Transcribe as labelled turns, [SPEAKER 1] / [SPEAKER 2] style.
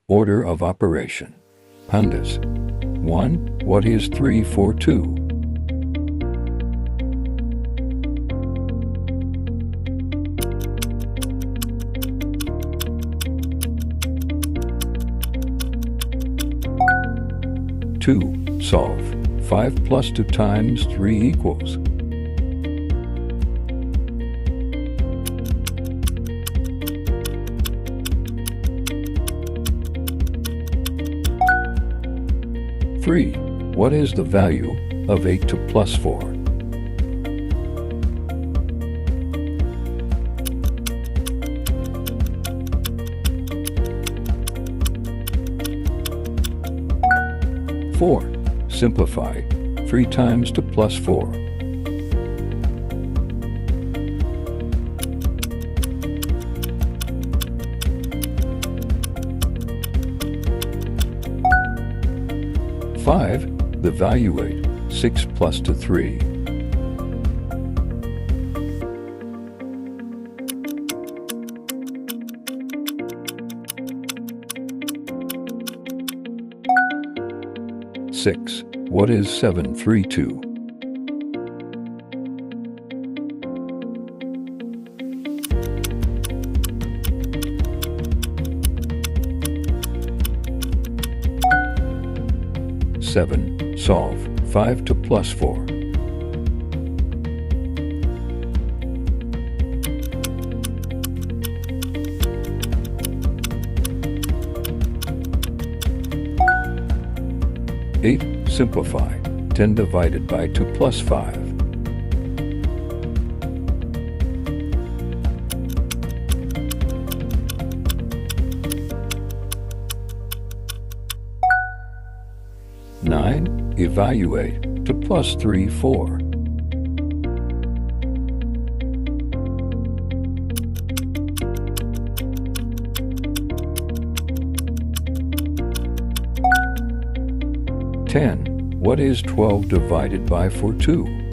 [SPEAKER 1] Order of operation. PEMDAS. 1. What is 3 4 2? 2. Solve. 5 plus 2 times 3 equals. 3. What is the value of 8 to plus 4? 4. Simplify. 3 times to plus 4. 5. Evaluate. 6 plus to 3. 6. What is 7 3 2? 7. Solve. 5 to plus 4. 8. Simplify. 10 divided by 2 plus 5. 9. Evaluate. To plus 3 4. 10. What is 12 divided by 4 2?